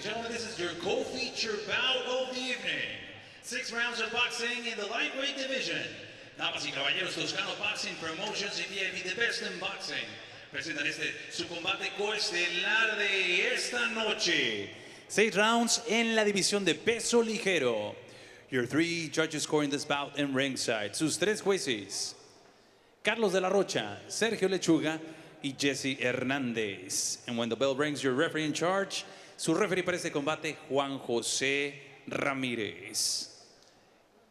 gentlemen, this is your co-feature bout of the evening. 6 rounds of boxing in the lightweight division. Damas y caballeros, Toscano Boxing Promotions y VIP, the best in boxing, presentan su combate coestelar de esta noche. 6 rounds en la división de peso ligero. Your 3 judges scoring this bout in ringside. Sus 3 jueces: Carlos de la Rocha, Sergio Lechuga y Jesse Hernández. And when the bell rings, your referee in charge, su referee para este combate, Juan José Ramírez.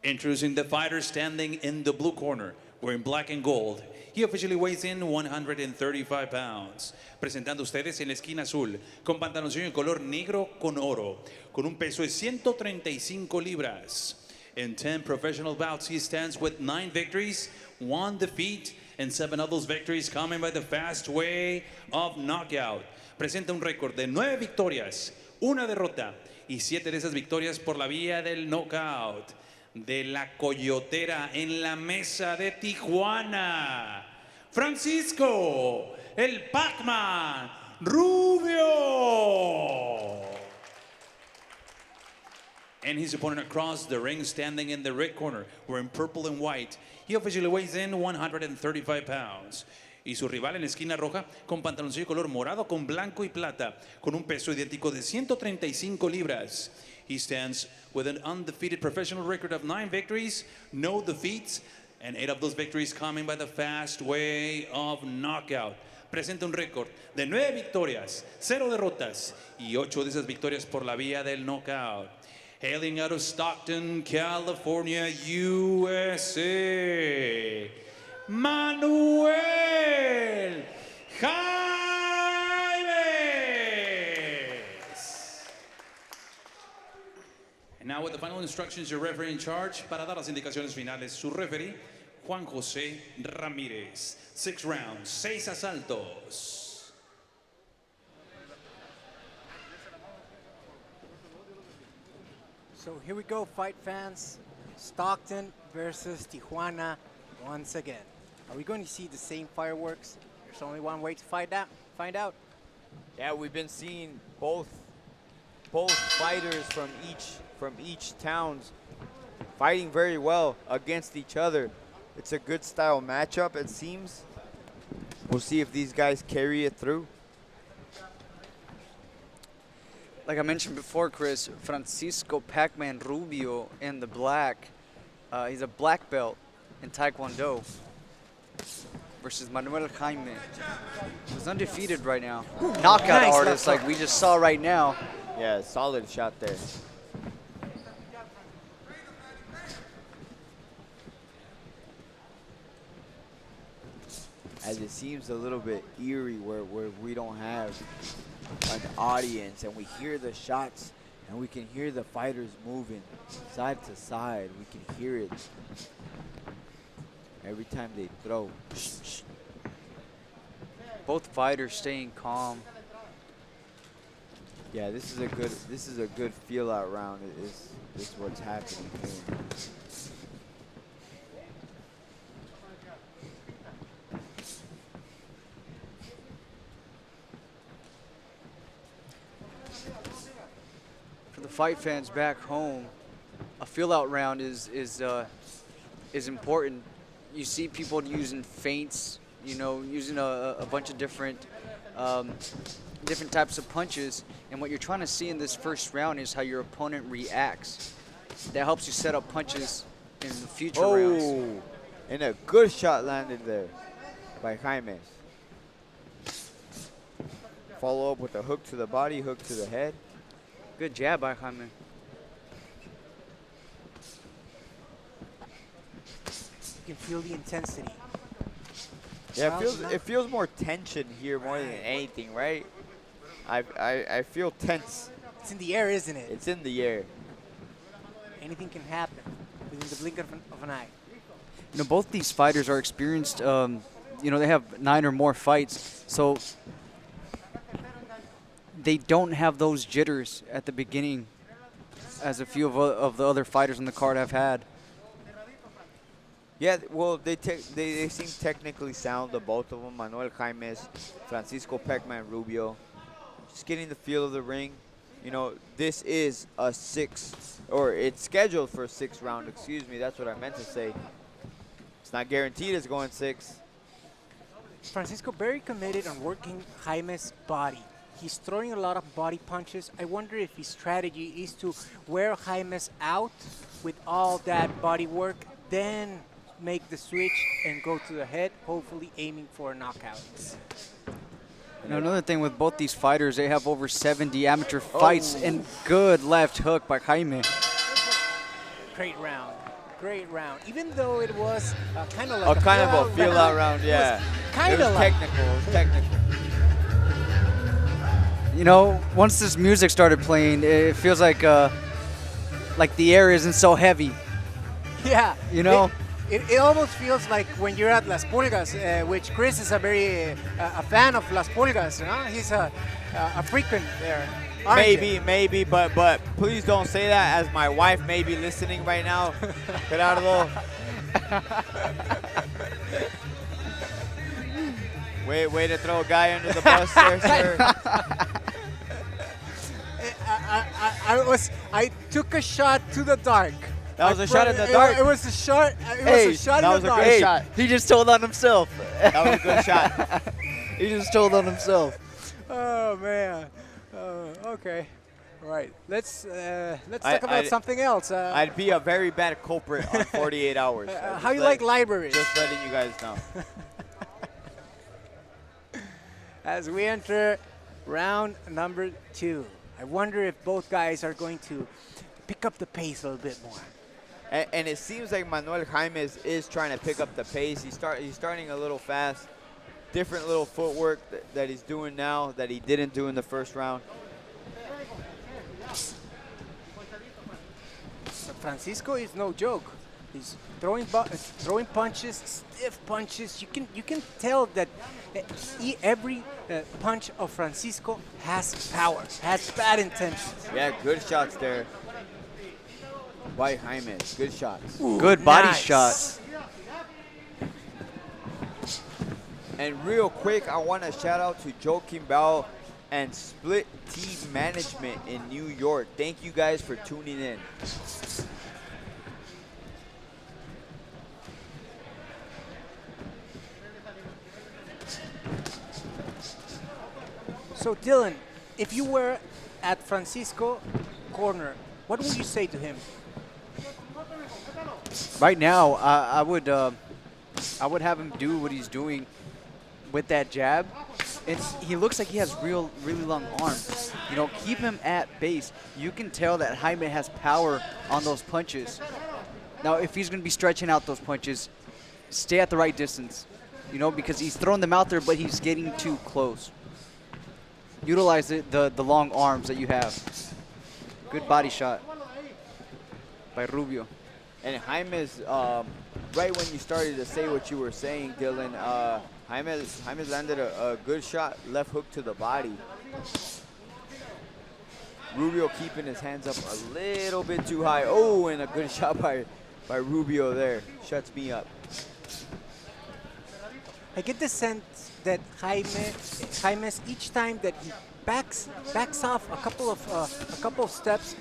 Introducing the fighter standing in the blue corner, wearing black and gold. He officially weighs in 135 pounds. Presentando ustedes en la esquina azul, con pantaloncillo en color negro con oro, con un peso de 135 libras. In 10 professional bouts, he stands with 9 victories, 1 defeat, and 7 of those victories coming by the fast way of knockout. Presenta un récord de 9 victorias, 1 derrota, y 7 de esas victorias por la vía del knockout. De la Coyotera en la mesa de Tijuana, Francisco, el Pac-Man, Rubio. And his opponent across the ring, standing in the red corner, wearing purple and white. He officially weighs in 135 pounds. Y su rival en la esquina roja, con pantaloncillo color morado con blanco y plata, con un peso idéntico de 135 libras. He stands with an undefeated professional record of 9 victories, no defeats, and 8 of those victories coming by the fast way of knockout. Presenta un récord de 9 victorias, 0 derrotas, y 8 de esas victorias por la vía del knockout. Hailing out of Stockton, California, USA, Manuel Jaimes. And now with the final instructions, your referee in charge, para dar las indicaciones finales, su referee, Juan José Ramírez. 6 rounds, 6 asaltos. So here we go, fight fans. Stockton versus Tijuana once again. Are we going to see the same fireworks? There's only one way to find out. Yeah, we've been seeing both fighters from each towns fighting very well against each other. It's a good style matchup, it seems. We'll see if these guys carry it through. Like I mentioned before, Chris, Francisco Pac-Man Rubio in the black. He's a black belt in Taekwondo versus Manuel Jaimes, who's undefeated right now. Knockout nice artist like we just saw right now. Yeah, solid shot there. As it seems a little bit eerie where we don't have an audience and we hear the shots and we can hear the fighters moving side to side. We can hear it every time they throw. Both fighters staying calm. Yeah, this is a good feel out round. Is what's happening here. For the fight fans back home, a feel-out round is important. You see people using feints, using a bunch of different types of punches, and what you're trying to see in this first round is how your opponent reacts. That helps you set up punches in the future rounds. Oh, and a good shot landed there by Jaimes. Follow up with a hook to the body, hook to the head. Good jab by Jaime. You can feel the intensity. Yeah, it feels more tension here more than anything, right? I feel tense. It's in the air, isn't it? It's in the air. Anything can happen within the blink of an eye. Both these fighters are experienced. They have 9 or more fights, so they don't have those jitters at the beginning as a few of the other fighters on the card have had. Yeah, well, they seem technically sound, the both of them. Manuel Jaimes, Francisco Pac-Man Rubio. Just getting the feel of the ring. you know, this is a or it's scheduled for a 6th round, excuse me. That's what I meant to say. It's not guaranteed it's going 6. Francisco very committed on working Jaime's body. He's throwing a lot of body punches. I wonder if his strategy is to wear Jaimes out with all that body work, then make the switch and go to the head, hopefully aiming for a knockout. Now, another thing with both these fighters, they have over 70 amateur fights, and good left hook by Jaime. Great round. Great round. Even though it was kind of like a feel-out round, yeah. Kind It of was like technical. It was technical. You know, once this music started playing, it feels like the air isn't so heavy. yeah. You know? It almost feels like when you're at Las Pulgas, which Chris is a very a fan of Las Pulgas. You know? He's a frequent there. aren't you? Maybe, but please don't say that, as my wife may be listening right now. Gerardo. Way to throw a guy under the bus there, sir. I took a shot to the dark. That was a shot in the dark. It was a shot. Hey, was a shot that in was the a dark. great shot. He just told on himself. That was a good shot. He just told on himself. Oh man. Okay. All right. Let's talk I- about I- something else. I'd be a very bad culprit on 48 hours. How you like libraries? Just letting you guys know. As we enter round number 2, I wonder if both guys are going to pick up the pace a little bit more. And it seems like Manuel Jaimes is trying to pick up the pace. He's starting a little fast. Different little footwork that he's doing now that he didn't do in the first round. But Francisco is no joke. He's throwing punches, stiff punches. You can tell that every punch of Francisco has power, has bad intentions. Yeah, good shots there by Jaimes. Good shots. Good body Nice. shot. And real quick, I want to shout out to Joe Kimball and Split T Management in New York. Thank you guys for tuning in. So Dylan, if you were at Francisco corner, what would you say to him? Right now, I would have him do what he's doing with that jab. He looks like he has really long arms. You know, keep him at base. You can tell that Jaime has power on those punches. Now, if he's going to be stretching out those punches, stay at the right distance. You know, because he's throwing them out there, but he's getting too close. Utilize the long arms that you have. Good body shot by Rubio. And Jaimes, right when you started to say what you were saying, Dylan, Jaimes landed a good shot, left hook to the body. Rubio keeping his hands up a little bit too high. Oh, and a good shot by Rubio there. Shuts me up. I get the sense that Jaimes each time that he backs off a couple of steps,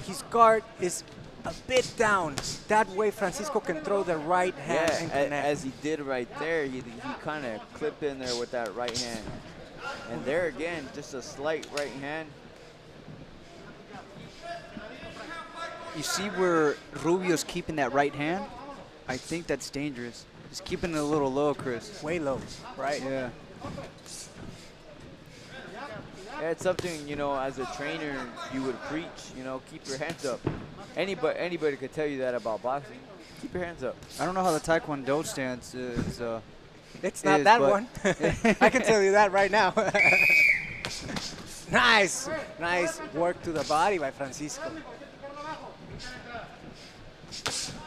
his guard is a bit down. That way Francisco can throw the right hand and Yeah, connect. as he did right there, he kind of clipped in there with that right hand. And there again, just a slight right hand. You see where Rubio's keeping that right hand? I think that's dangerous. He's keeping it a little low, Chris. Way low, right? Yeah. Yeah, it's something, you know, as a trainer, you would preach, you know, keep your hands up. Anybody could tell you that about boxing. Keep your hands up. I don't know how the Taekwondo stance is. It's not is, that but- one. I can tell you that right now. Nice work to the body by Francisco.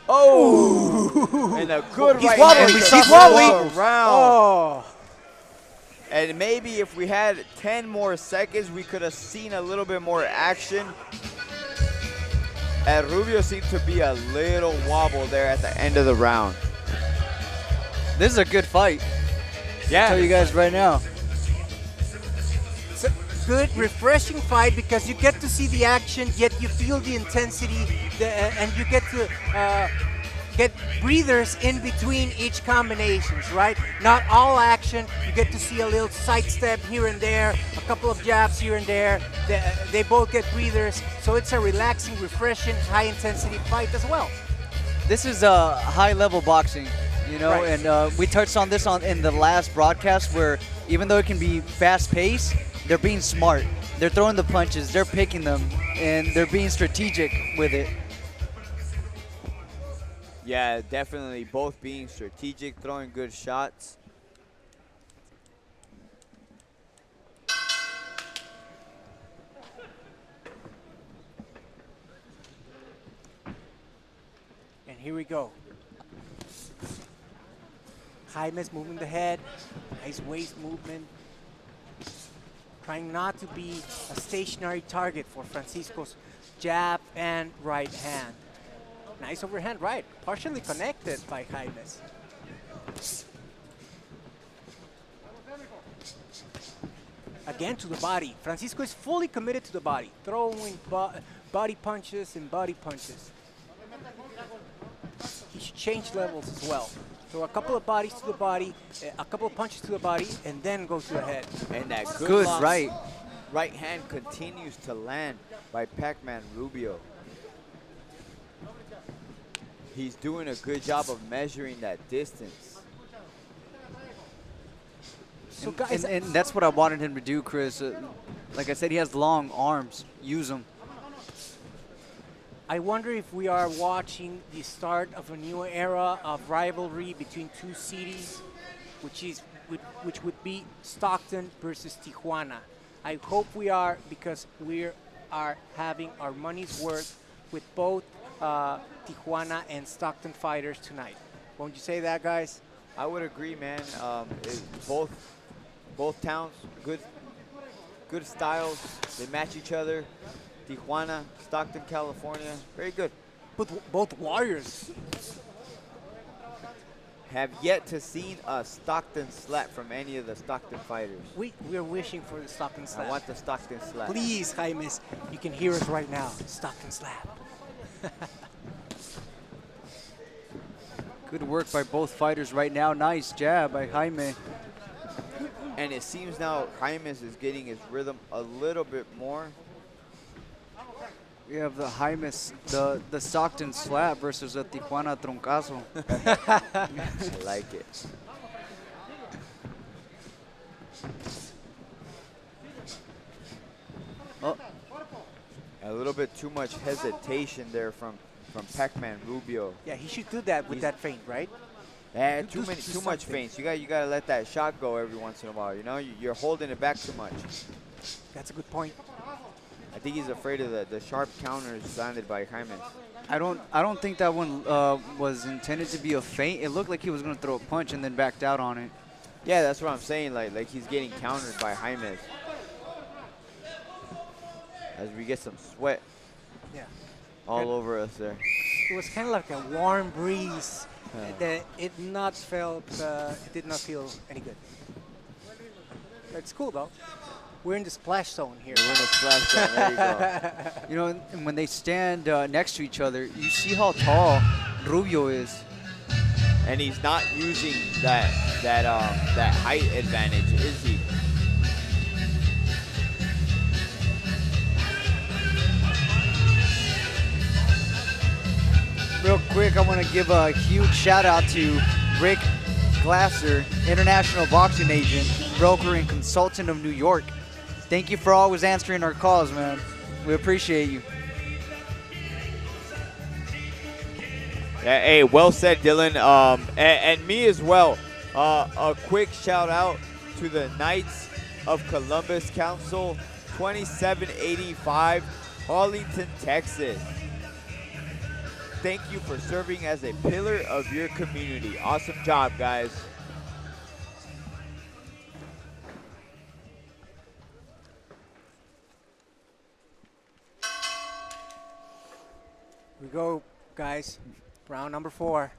Oh! And a good He's right wobbly. hand. He's to wobbly. go around. Oh, And maybe if we had 10 more seconds, we could have seen a little bit more action. And Rubio seemed to be a little wobble there at the end of the round. This is a good fight. Yeah. I'll tell you guys right now. good, refreshing fight because you get to see the action, yet you feel the intensity, and you get to get breathers in between each combinations, right? Not all action. You get to see a little sidestep here and there, a couple of jabs here and there. They both get breathers, so it's a relaxing, refreshing, high-intensity fight as well. This is high-level boxing, you know, Right. and we touched on this in the last broadcast where even though it can be fast-paced, they're being smart. They're throwing the punches, they're picking them, and they're being strategic with it. Yeah, definitely both being strategic, throwing good shots. And here we go. Jaimes moving the head, nice waist movement. Trying not to be a stationary target for Francisco's jab and right hand. Nice overhand right, partially connected by Jaimes. Again to the body. Francisco is fully committed to the body, throwing body punches and body punches. He should change levels as well. Throw a couple of bodies to the body, a couple of punches to the body, and then go to the head. And that Good long right hand continues to land by Pac-Man Rubio. He's doing a good job of measuring that distance. So guys, And that's what I wanted him to do, Chris. Like I said, he has long arms. Use them. I wonder if we are watching the start of a new era of rivalry between two cities, which would be Stockton versus Tijuana. I hope we are, because we are having our money's worth with both Tijuana and Stockton fighters tonight. Won't you say that, guys? I would agree, man. Both towns, good styles. They match each other. Tijuana, Stockton, California, very good. Both warriors. Have yet to seen a Stockton slap from any of the Stockton fighters. We are wishing for the Stockton slap. I want the Stockton slap. Please, Jaimes, you can hear us right now. Stockton slap. Good work by both fighters right now. Nice jab by Jaime. And it seems now Jaimes is getting his rhythm a little bit more. We have the Jaimes, the Stockton slap versus the Tijuana truncazo. I like it. Oh, A little bit too much hesitation there from Pac-Man Rubio. Yeah, he should do that with that feint, right? Yeah, Do too much something. feints. You gotta let that shot go every once in a while. You know, you're holding it back too much. That's a good point. I think he's afraid of the sharp counters landed by Jaimes. I don't think that one was intended to be a feint. It looked like he was going to throw a punch and then backed out on it. Yeah, that's what I'm saying. Like he's getting countered by Jaimes. As we get some sweat Yeah. all Good. over us there. It was kind of like a warm breeze. It did not feel any good. It's cool though. We're in the splash zone here. We're in a splash zone. There you go. You know, and when they stand next to each other, you see how tall Rubio is. And he's not using that height advantage, is he? Real quick, I want to give a huge shout out to Rick Glasser, international boxing agent, broker, and consultant of New York. Thank you for always answering our calls, man. We appreciate you. Yeah, hey, well said, Dylan. And me as well. A quick shout out to the Knights of Columbus Council, 2785, Arlington, Texas. Thank you for serving as a pillar of your community. Awesome job, guys. We go, guys. Round number 4.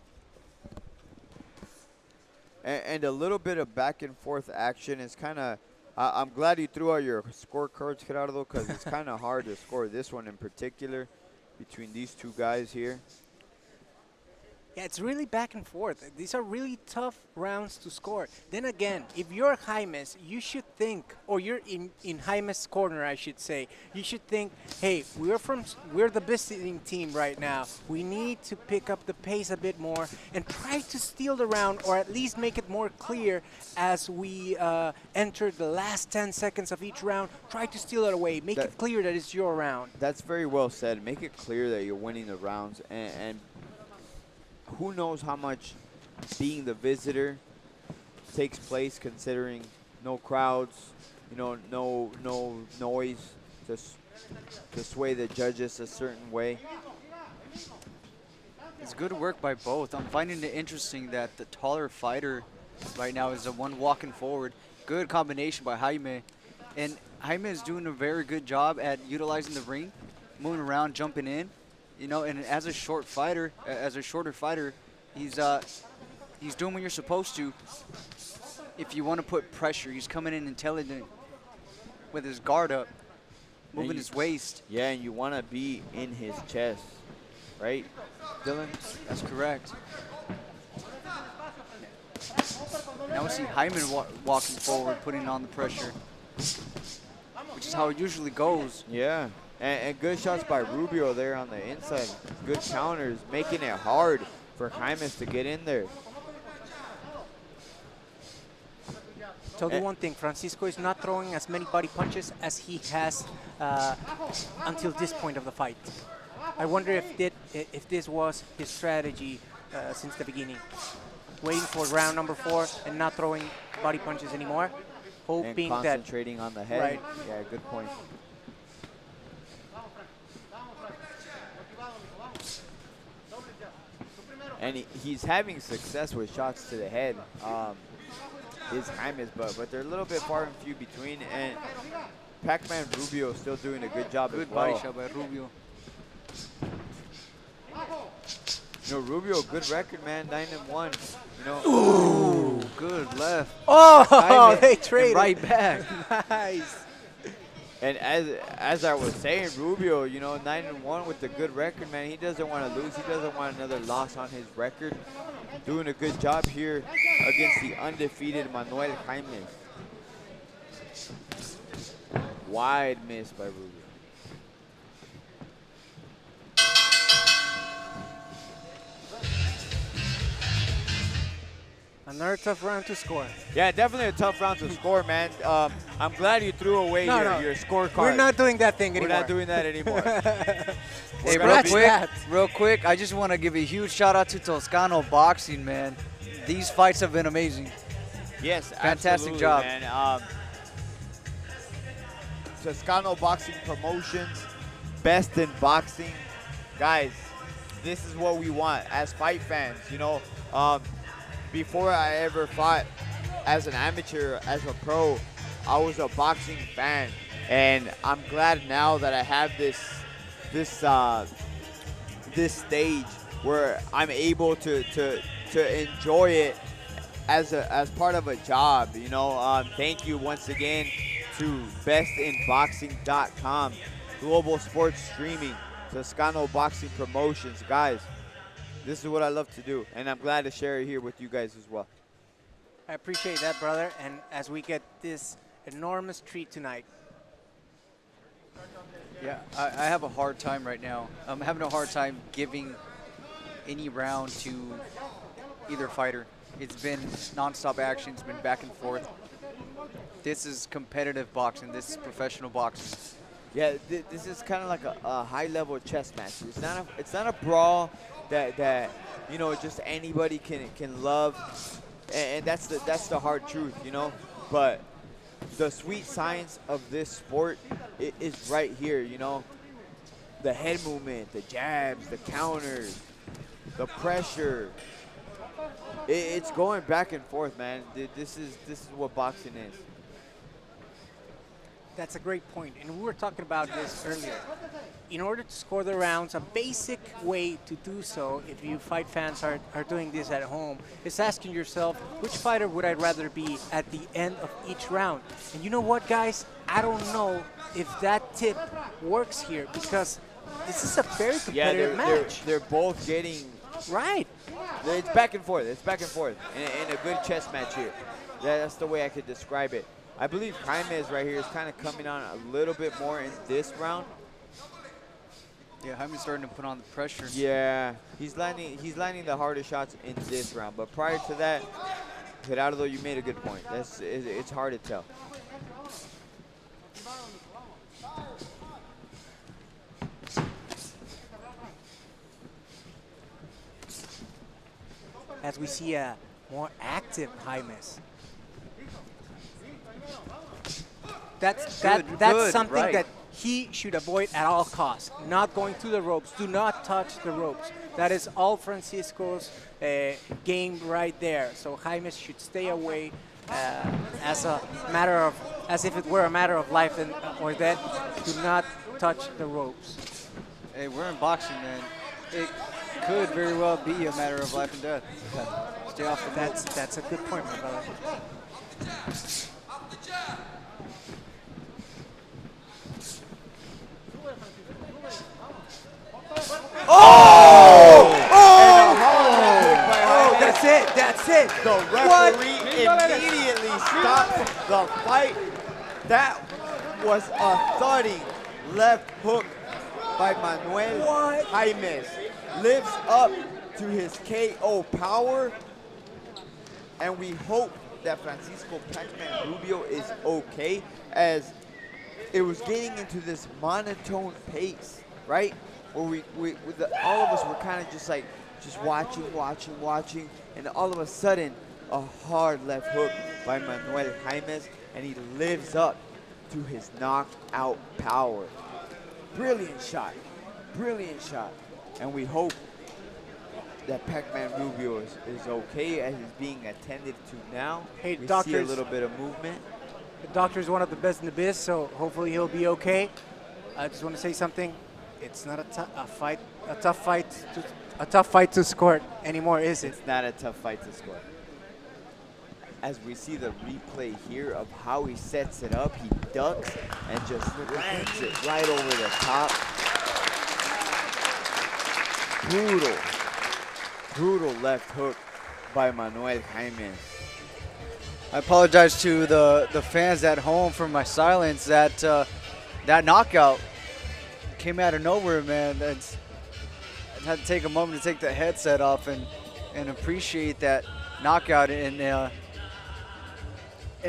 And a little bit of back and forth action is kind of I'm glad you threw out your scorecards, Gerardo, because it's kind of hard to score this one in particular between these two guys here. Yeah, it's really back and forth. These are really tough rounds to score. Then again, if you're Jaimes, you should think, or you're in Jaimes' corner, I should say, you should think, hey, we're the visiting team right now. We need to pick up the pace a bit more and try to steal the round, or at least make it more clear as we enter the last 10 seconds of each round. Try to steal it away. Make it clear that it's your round. That's very well said. Make it clear that you're winning the rounds, and who knows how much being the visitor takes place, considering no crowds, no noise to sway the judges a certain way. It's good work by both. I'm finding it interesting that the taller fighter right now is the one walking forward. Good combination by Jaime. And Jaime is doing a very good job at utilizing the ring, moving around, jumping in. And as a shorter fighter, he's doing what you're supposed to. If you want to put pressure, he's coming in intelligent with his guard up, moving his waist. Yeah, and you want to be in his chest, right, Dylan? That's correct. Now we see Jaime walking forward, putting on the pressure, which is how it usually goes. Yeah. And good shots by Rubio there on the inside. Good counters, making it hard for Jaimes to get in there. Tell you one thing, Francisco is not throwing as many body punches as he has until this point of the fight. I wonder if this was his strategy since the beginning. Waiting for round number 4 and not throwing body punches anymore. Hoping and concentrating on the head. Right. Yeah, good point. And he's having success with shots to the head, is Jaimes, but they're a little bit far and few between. And Pac-Man Rubio is still doing a good job Good as well. body shot by Rubio. Rubio, good record, man, 9-1. Ooh, good left. Oh, Jaime, they and traded. right back. Nice. And as I was saying, Rubio, 9-1 with the good record, man. He doesn't want to lose. He doesn't want another loss on his record. Doing a good job here against the undefeated Manuel Jaimes. Wide miss by Rubio. Another tough round to score. Yeah, definitely a tough round to score, man. I'm glad you threw away your scorecard. We're not doing that thing anymore. We're not doing that anymore. Hey, real quick, I just want to give a huge shout out to Toscano Boxing, man. These fights have been amazing. Yes, fantastic absolutely, job, man. Toscano Boxing Promotions, best in boxing, guys. This is what we want as fight fans. Before I ever fought as an amateur, as a pro, I was a boxing fan, and I'm glad now that I have this stage where I'm able to enjoy it as part of a job. Thank you once again to bestinboxing.com, global sports streaming, Toscano Boxing Promotions, guys. This is what I love to do, and I'm glad to share it here with you guys as well. I appreciate that, brother. And as we get this enormous treat tonight. Yeah, I have a hard time right now. I'm having a hard time giving any round to either fighter. It's been nonstop action. It's been back and forth. This is competitive boxing. This is professional boxing. Yeah, this is kind of like a high-level chess match. It's not a brawl that just anybody can love, and that's the hard truth, But the sweet science of this sport is right here, The head movement, the jabs, the counters, the pressure. It's going back and forth, man. This is what boxing is. That's a great point, and we were talking about this earlier. In order to score the rounds, a basic way to do so, if you fight fans are doing this at home, is asking yourself, which fighter would I rather be at the end of each round? And you know what, guys? I don't know if that tip works here, because this is a very Yeah, competitive match. they're both getting. Right. It's back and forth. It's back and forth in a good chess match here. That's the way I could describe it. I believe Jaimes right here is kind of coming on a little bit more in this round. Yeah, Jaime's starting to put on the pressure. Yeah, he's landing the harder shots in this round. But prior to that, Gerardo, you made a good point. It's hard to tell. As we see a more active Jaimes. That's Good, something right. that he should avoid at all costs. Not going to the ropes. Do not touch the ropes. That is all Francisco's game right there. So Jaimes should stay away as if it were a matter of life or death. Do not touch the ropes. Hey, we're in boxing, man. It could very well be a matter of life and death. Stay off the ropes. That's a good point, my brother. Oh, that's it. That's it. The referee immediately stopped the fight. That was a thudding left hook by Manuel Jaimes. Lives up to his KO power. And we hope that Francisco Pac-Man Rubio is okay, as it was getting into this monotone pace, right? Where all of us were kind of just watching, and all of a sudden, a hard left hook by Manuel Jaimes, and he lives up to his knockout power. Brilliant shot, and we hope that Pac-Man Rubio is okay, as he's being attended to now. Hey, we see a doctors. little bit of movement. The doctor's one of the best in the biz, so hopefully he'll be okay. I just want to say something. It's not a tough fight to score anymore, is it? It's not a tough fight to score. As we see the replay here of how he sets it up, he ducks and just lands it right over the top. Brutal left hook by Manuel Jaimes. I apologize to the fans at home for my silence. That knockout came out of nowhere, man. I had to take a moment to take the headset off and appreciate that knockout and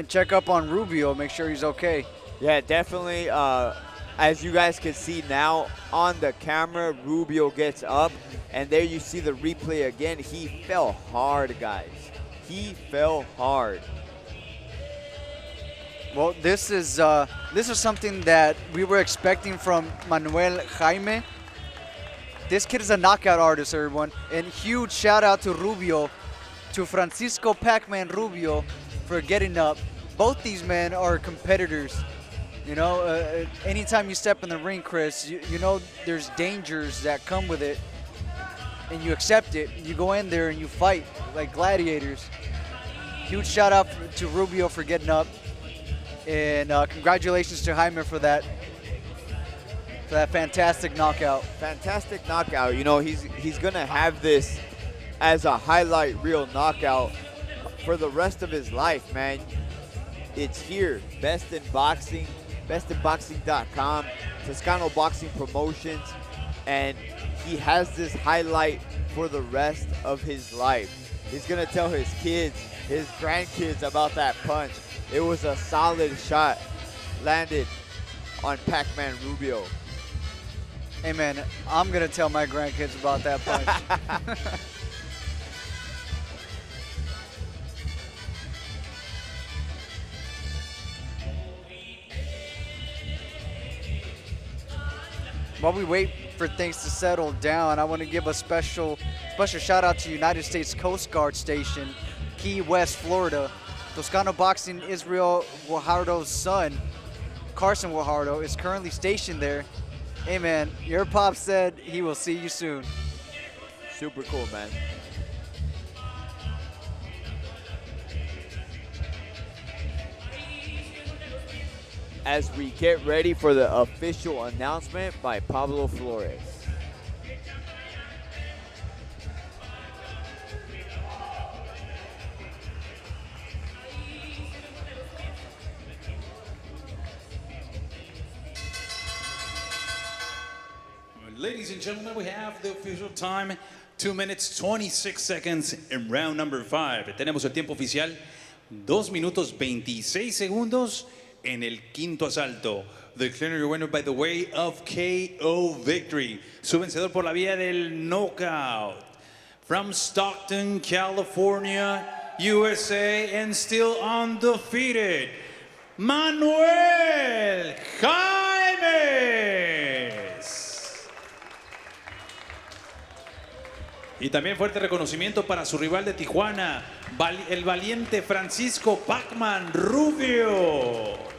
check up on Rubio, make sure he's okay. Yeah, definitely. As you guys can see now on the camera, Rubio gets up, and there you see the replay again. He fell hard, guys. He fell hard. Well, this is something that we were expecting from Manuel Jaime. This kid is a knockout artist, everyone. And huge shout out to Rubio, to Francisco Pac-Man Rubio for getting up. Both these men are competitors. You know, anytime you step in the ring, Chris, you know there's dangers that come with it. And you accept it. You go in there and you fight like gladiators. Huge shout out to Rubio for getting up. And congratulations to Jaime for that fantastic knockout. Fantastic knockout. You know, he's going to have this as a highlight reel knockout for the rest of his life, man. It's here. Best in Boxing, bestinboxing.com, Toscano Boxing Promotions, and he has this highlight for the rest of his life. He's going to tell his kids, his grandkids about that punch. It was a solid shot landed on Pac-Man Rubio. Hey, man, I'm going to tell my grandkids about that punch. While we wait for things to settle down, I want to give a special shout out to United States Coast Guard Station, Key West, Florida. Toscano Boxing Israel Guajardo's son Carson Guajardo, is currently stationed there. Hey man, your pop said he will see you soon. Super cool, man. As we get ready for the official announcement by Pablo Flores. Ladies and gentlemen, we have the official time, 2 minutes 26 seconds in round number 5. Tenemos el tiempo oficial, 2 minutos 26 segundos en el quinto asalto. The declaring winner by the way of KO victory. Su vencedor por la vía del knockout. From Stockton, California, USA, and still undefeated, Manuel Jaimes. Y también fuerte reconocimiento para su rival de Tijuana, el valiente Francisco Pac-Man Rubio.